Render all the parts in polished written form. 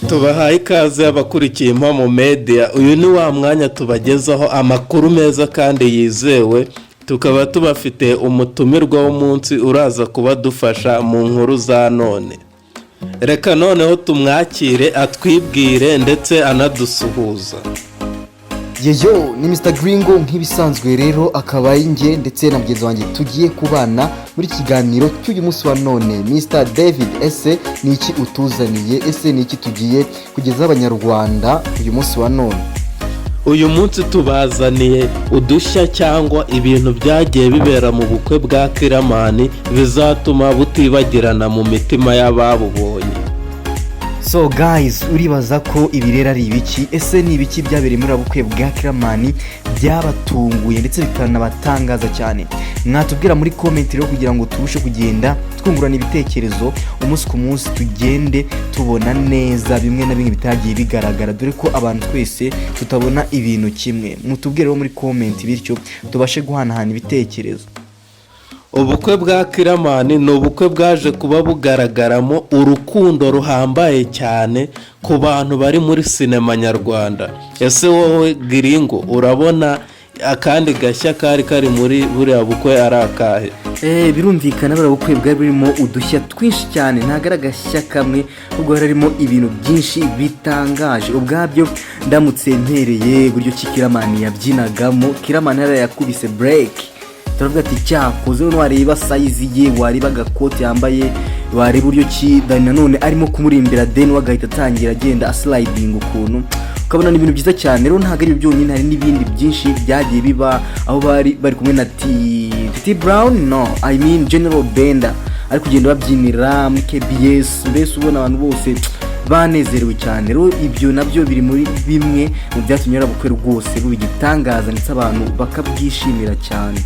tubahaye ikaze abakurikiye Impamo Media. Uyu ni wa mwanya tubagezaho amakuru meza kandi yizewe, tukaba tubafite umutumirwa w'umunsi uraza kubadufasha mu nkuru za none. Reka noneho tumwakire atwibwire ndetse anadusuhuza. Yeyo ni Mr Gringo nk'ibisanzwe rero akaba inge ndetse na mugenzi wanjye tugiye kubana muri kiganiro cy'uyu munsi wa none. Mr David, ese ni iki utuzaniye, ese ni iki tugiye kugeza abanyarwanda uyu munsi wa none? Uyu munsi tubazaniye udushya cyangwa ibintu byagiye bibera mu bukwe bwa Killaman bizatuma butibagirana mu mitima y'ababubonye. So guys, uribaza ko ibirera ari ibiki? Ese ni ibiki byabereye muri ubukwe bwa Killaman byabatunguye ndetse bikanabatangaza cyane? Mwatubwira muri comment rero kugira ngo turushe kugenda twungurana ibitekerezo umunsi ku munsi, tugende tubona neza bimwe na bimwe bitagiye bigaragara, dore ko abantu twese tutabona ibintu kimwe. Mutubwire rero muri comment bityo tubashe guhanahana ibitekerezo. Ubukwe bwa Killaman ni ubukwe bwaje kuba bugaragaramo urukundo ruhambaye cyane ku bantu bari muri sinema nyarwanda. Ese wowe Gringo urabona akandi gashya kari muri buriya bukwe ari akahe? Birumvikana buriya bukwe bwari burimo udushya twinshi cyane, ntago agashya kamwe ubwo harimo ibintu byinshi bitangaje. Ubwabyo ndamutse mpereye buryo Killaman yabyinagamo. Killaman yakubise break, turavuga ati cyakoze no wareba size ye, wareba gakote yambaye, wareba buryo ki Dani nanone arimo kumurimbira den wagahita atangira agenda sliding ukuntu, ukabona ni ibintu byiza cyane. Rero ntago ari byonyine, hari n'ibindi byinshi byagiye biba aho bari kumwe na T Brown, no I mean General Bender ari kugenda babyinira mu KBS, mbese ubona abantu bose banezerewe cyane. Rero ibyo nabyo biri muri bimwe mu byatumye ubukwe rwose bubigitangaza ndetse abantu bakabwishimira cyane.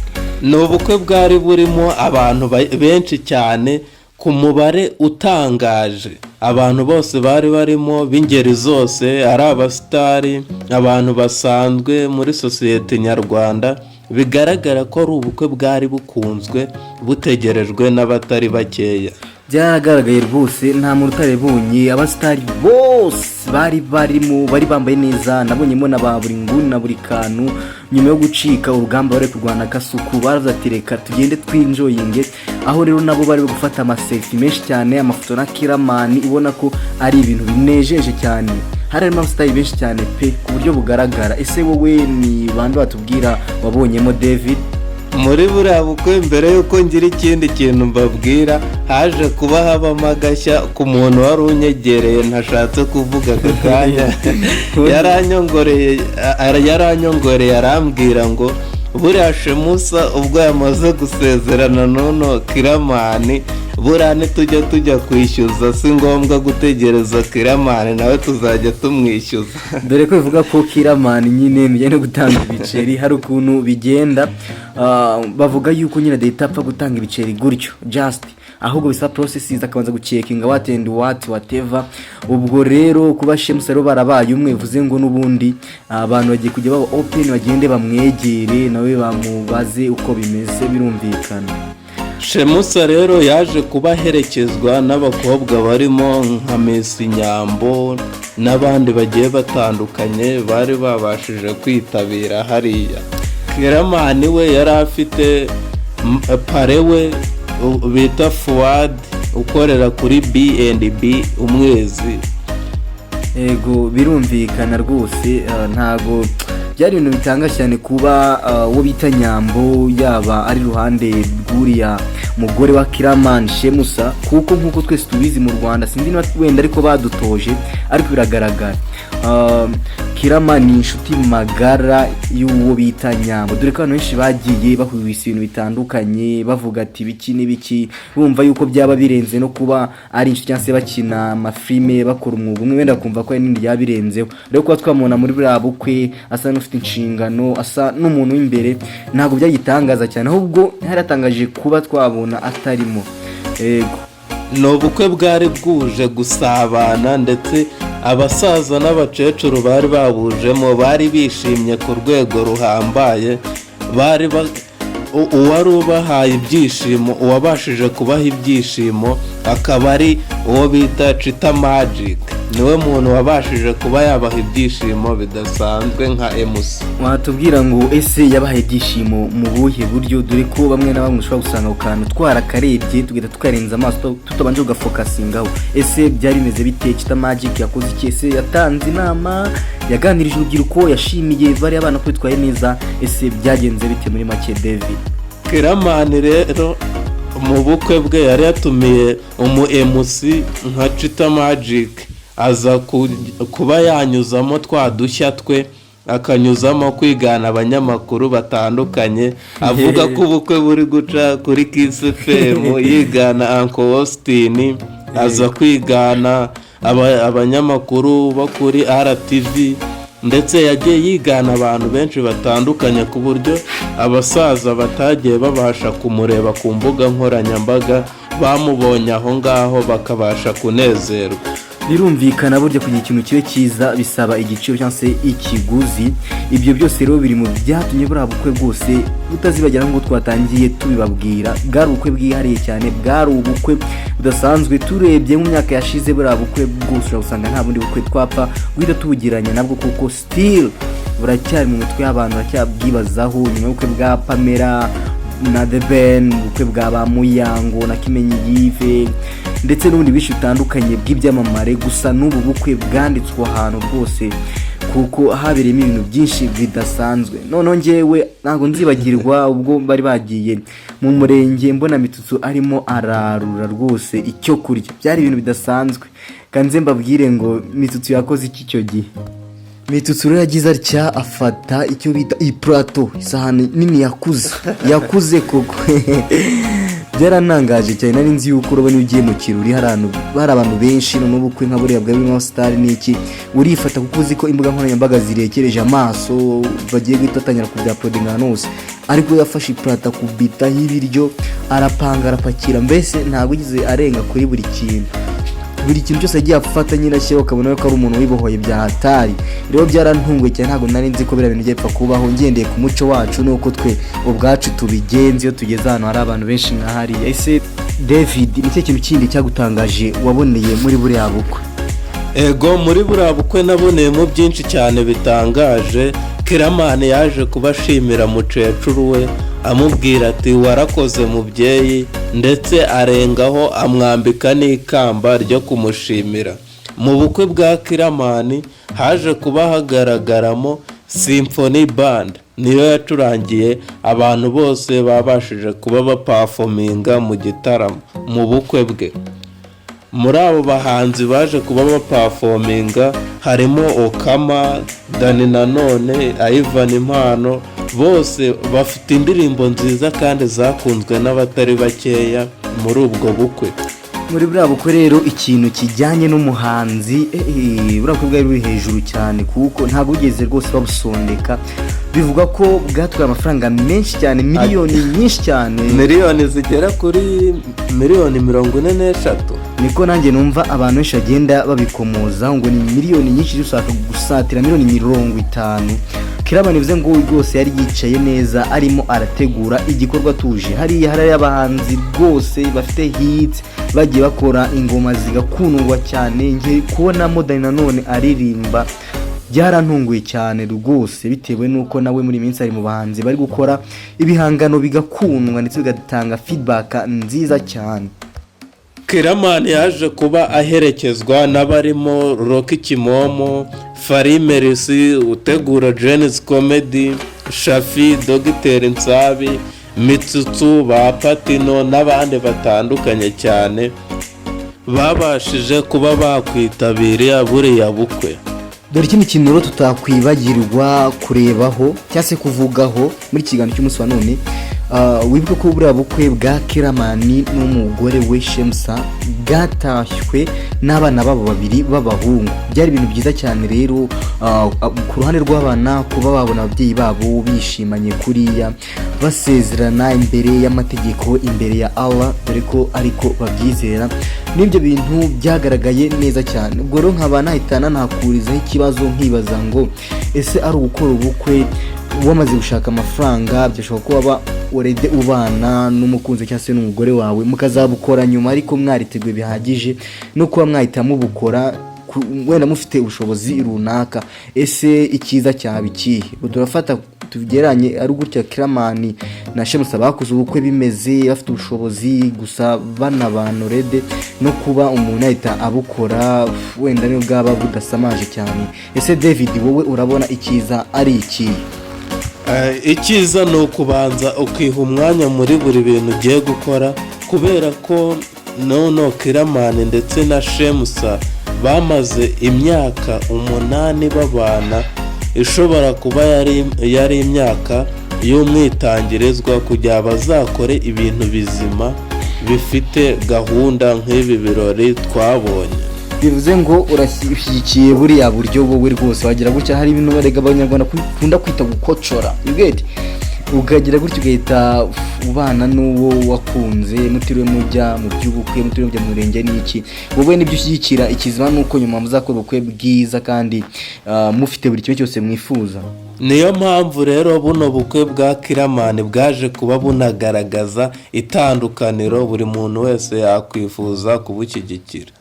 Ni ubukwe bwari burimo abantu benshi cyane ku mubare utangaje. Abantu bose bari barimo b'ingeri zose, ari abasitari, abantu basanzwe muri sosiyete nyarwanda. Bigaragara ko ari ubukwe bwari bukunzwe, butegerejwe n'abatari bakeya. Byaragaragaye rwose, nta muntu utarebonye. Abasitari bose bari bambaye neza, nabonyemo na ba buri nguni na buri kantu. Nyuma yo gucika urugamba bari kurwana kasuku, baravuze ati reka tugende twinjoyinge. Aho rero nabo bari gufata amaselfie menshi cyane, amafoto na Killaman, ubona ko ari ibintu binejeje cyane. Harimo abasitari benshi cyane pe ku buryo bugaragara. Ese wowe ni bande batubwira wabonyemo David? Muri buriya bukwe mbere yuko ngira ikindi kintu mbabwira, haje kuba habamo agashya ku muntu wari unyegereye ntashatse kuvuga aka kanya. yaranyongoreye arambwira ngo buriya Shemsa ubwo yamaze gusezerana nono Killaman, buriya tujya kwishyuza, si ngombwa gutegereza Killaman, nawe tuzajya tumwishyuza. Dore ko bivuga ko Killaman nyine mujye no gutanga ibiceri, hari ukuntu bigenda. Bavuga yuko nyine dahita gutanga ibiceri gutyo just, ahubwo bisa processes akabanza gucekinga what and whatever. Ubwo rero kuba Shemsa rero barabaye umwe, bivuze ngo n'ubundi abantu bagiye kujya baba open, bagende bamwegere nawe bamubaze uko bimeze. Birumvikana Shemsa rero yaje kubaherekezwa n'abakobwa barimo nka Miss Nyambo n'abandi bagiye batandukanye bari babashije kwitabira hariya. Killaman we yari afite parewe bita Fuad ukorera kuri B&B Umwezi. Ego birumvikana rwose, ntago byari ibintu bitanga cyane kuba uwo bita Nyambo yaba ari ruhande rw'uriya mugore wa Killaman Shemsa, kuko nkuko twese tubizi mu Rwanda, sindi wenda ariko badutoje, ariko biragaragara Killaman ni inshuti magara y'uwo bita Nyambo. Dore ko abantu benshi bagiye bahubisa ibintu bitandukanye bavuga ati biki n'ibiki, bumva yuko byaba birenze no kuba ari inshuti cyangwa se bakina amafilme bakora umwuga umwe, wenda kumva ko n'indi yabirenzeho. Rero kuba twamubona muri buriya bukwe asa n'ufite inshingano, asa n'umuntu w'imbere, ntabwo byagitangaza cyane, ahubwo haratangaje kuba twabona atarimo. Ego ni ubukwe bwari bwuje gusabana, ndetse abasaza n'abakecuru bari babujemo, bari bishimye ku rwego ruhambaye. uwari ubahaye ibyishimo, uwabashije kubaha ibyishimo akaba ari uwo bita Chita Magic. niwe muntu wabashije kuba yabaha ibyishimo bidasanzwe nka MC. watubwira ngo ese yabahaye ibyishimo mu buhe buryo, dore ko bamwe na bamwe ushobora gusanga ku kantu twarakarebye tugenda tukarenza amaso tutabanje ugafokasingaho. Ese byari bimeze bite? Kita Magic yakoze iki? Ese yatanze inama, yaganirije urubyiruko, yashimiye bari abana ko bitwaye neza? Ese byagenze bite muri make David? Killaman rero mu bukwe bwe yari yatumiye umu MC nka Kita Magic, aza kuba yanyuzamo twa dushya twe, akanyuzamo kwigana abanyamakuru batandukanye, avuga ko ubukwe buri guca kuri Kiss FM, yigana Uncle Austin, aza kwigana abanyamakuru bo kuri RTV, ndetse yagiye yigana abantu benshi batandukanye ku buryo abasaza batagiye babasha kumureba ku mbuga nkoranyambaga bamubonye aho ngaho bakabasha kunezerwa. Birumvikana burya kugira ikintu kibe cyiza bisaba igiciro cyangwa se ikiguzi. Ibyo byose rero biri mu byatumye buriya bukwe bwose butazibagira ngo twatangiye tubibabwira. Bwari ubukwe bwihariye cyane, bwari ubukwe budasanzwe. Turebye mu myaka yashize buriya bukwe bwose usanga nta bundi bukwe twapfa guhita tubugiranya nabwo, kuko still buracyari mu mitwe y'abantu, baracyabwibazaho. Nyuma y'ubukwe bwa Pamela na The Ben, ubukwe bwa ba Muyango na Kimenyi Yive, ndetse n'ubundi bishi bitandukanye bw'ibyamamare. Gusa n'ubu bukwe bwanditswe ahantu bwose kuko habereyemo ibintu byinshi bidasanzwe. Noneho njyewe ntabwo nzibagirwa ubwo bari bagiye mu murenge mbona Mitsutsu arimo ararura rwose icyo kurya. Byari ibintu bidasanzwe. Kanze mbabwire ngo Mitsutsu yakoze iki cyo gihe. Mitsutsu rero yagize atya afata icyo bita iplato, isahani nini yakuze koko. Byaranangaje cyane, nari nzi yuko urabona ugiye mu kirori hari abantu benshi, none ubukwe nka buriya bw'abimo star n'iki urifata kuko uzi ko imbuga nkoranyambaga zirekereje amaso, bagiye gutatanya ku bya prodinga hose. Ariko yafashe iplata kubita y'ibiryo, arapanga arapakira, mbese ntabwo ugize arenga kuri buri kintu cyose agiye afata nyine ashyiraho, ukabona ko ari umuntu wibohoye bya hatari. Rero byarantunguye cyane, ntabwo nari nzi ko biriya bintu byapfa kubaho, ngendeye ku muco wacu nuko twe ubwacu tubigenze iyo tugeze ahantu hari abantu benshi nka hariya. Ese David, ni cyo kintu kindi cyagutangaje waboneye muri buriya bukwe? Ego, muri buriya bukwe naboneyemo byinshi cyane bitangaje. Killaman yaje kubashimira mukecuru we, amubwira ati warakoze mubyeyi, ndetse arengaho amwambika n'ikamba ryo kumushimira. Mu bukwe bwa Killaman haje kuba hagaragaramo Symphony Band, niyo yacurangiye abantu bose babashije kuba baperforminga mu gitaramo mu bukwe bwe. Muri abo bahanzi baje kuba baperforminga harimo Okama, Dani Nanone, Ivan Impano, bose bafite indirimbo nziza kandi zakunzwe n'abatari bakeya muri ubwo bukwe. Muri buriya bukwe rero ikintu kijyanye n'umuhanzi buriya bukwe bwari buri hejuru cyane, kuko ntabwo ugeze rwose babusondeka. Bivuga ko bwatwaye amafaranga menshi cyane, miliyoni nyinshi cyane, miliyoni zigera kuri miliyoni 43. Niko nanjye numva abantu benshi bagenda babikomoza ngo ni miliyoni nyinshi, ushaka gusatira miliyoni 50. Killaman bivuze ngo rwose yari yicaye neza arimo arategura igikorwa tuje. Hari abahanzi rwose bafite hits bagiye bakora ingoma zigakundwa cyane. Ngiye kubona Dani Nanone aririmba byarantunguye cyane rwose, bitewe nuko nawe muri minsi ari mu bahanzi bari gukora ibihangano bigakundwa ndetse bigatanga feedback nziza cyane. Killaman yaje kuba aherekezwa n'abarimo Rocky Kimomo, Fari Merisi utegura Genesis Comedy, Shafi, Dr Nsabi, Mitsutsu, ba Patino n'abandi batandukanye cyane babashije kuba bakwitabira buriya bukwe. Dore ikindi kintu rero tutakwibagirwa kurebaho cyangwa se kuvugaho muri kiganiro cy'umunsi wa none, wibuke ko buriya bukwe bwa Killaman n'umugore we Shemsa bwatashywe n'abana babo babiri b'abahungu. Byari ibintu byiza cyane rero ku ruhande rw'abana kuba babona ababyeyi babo bishimanye kuriya, basezerana imbere y'amategeko, imbere ya Allah, dore ko ariko babyizera. N'ibyo bintu byagaragaye neza cyane. Ubwo rero nkaba nahitana nakurizaho ikibazo nkibaza ngo ese ari ugukora ubukwe wamaze gushaka amafaranga, byashobora kuba urede ubana n'umukunzi cyangwa se n'umugore wawe mukazabukora nyuma, ariko mwariteguye bihagije no kuba mwahitamo bukora wenda mufite ubushobozi runaka, ese ikiza cyaba ikihe? Turafata tugeranye ari gutya Killaman na Shemsa bakoze ubukwe bimeze bafite ubushobozi gusa banabano rede no kuba umuntu ahita abukora wenda niyo bwaba budasamaje cyane. Ese David wowe urabona ikiza ari iki? Ikiza ni ukubanza ukiha umwanya muri buri bintu ugiye gukora, kubera ko Killaman ndetse na Shemsa bamaze imyaka 8 babana, ishobora kuba yari imyaka y'umwitangirizwa kugira bazakore ibintu bizima bifite gahunda nk'ibi birori twabonye. Bivuze ngo urashyigikiye buriya buryo wowe rwose wagira gutya. Hari ibintu barega abanyarwanda kunda kwita gukocora, ukagira gutya ugahita ubana n'uwo wakunze mutiriwe mujya mu by'ubukwe, mutiriwe mujya mu murenge n'iki. Wowe nibyo ushyigikira ikizima nuko nyuma muzakora ubukwe bwiza kandi mufite buri kimwe cyose mwifuza. Niyo mpamvu rero buno bukwe bwa Killaman bwaje kuba bunagaragaza itandukaniro buri muntu wese yakwifuza kubushyigikira.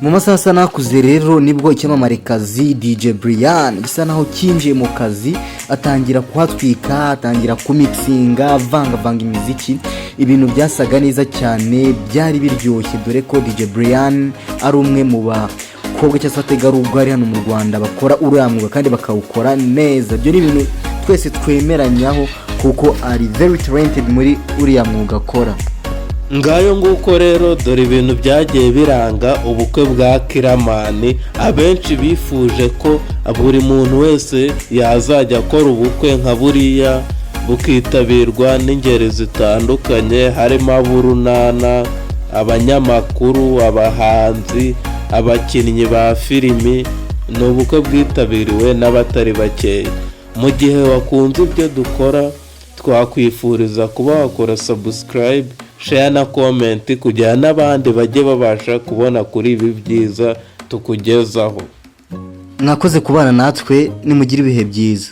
Mu masaha asa nakuze rero nibwo icyamamarekazi DJ Brian gisa naho kinjiye mu kazi, atangira kuhatwika, atangira kumixinga, vanga imiziki. Ibintu byasaga neza cyane, byari biryoshye, dore ko DJ Brian ari umwe mu bakobwa cyangwa abategarugori hano mu Rwanda bakora uriya mwuga kandi bakawukora neza. Byo ni ibintu twese twemeranyaho kuko ari very talented muri uriya mwuga akora. Ngayo nguko rero dore ibintu byagiye biranga ubukwe bwa Killaman. Abenshi bifuje ko buri muntu wese yazajya akora ubukwe nka buriya, bukitabirwa n'ingeri zitandukanye, harimo aburunana, abanyamakuru, abahanzi, abakinnyi ba filimi. Ni ubukwe bwitabiriwe n'abatari bakeya. Mu gihe wakunze ibyo dukora, twakwifuriza kuba wakora subscribe, share na comment kugira n'abandi bajye babasha kubona kuri ibi byiza tukugezaho. Mwakoze kubana natwe, nimugire ibihe byiza.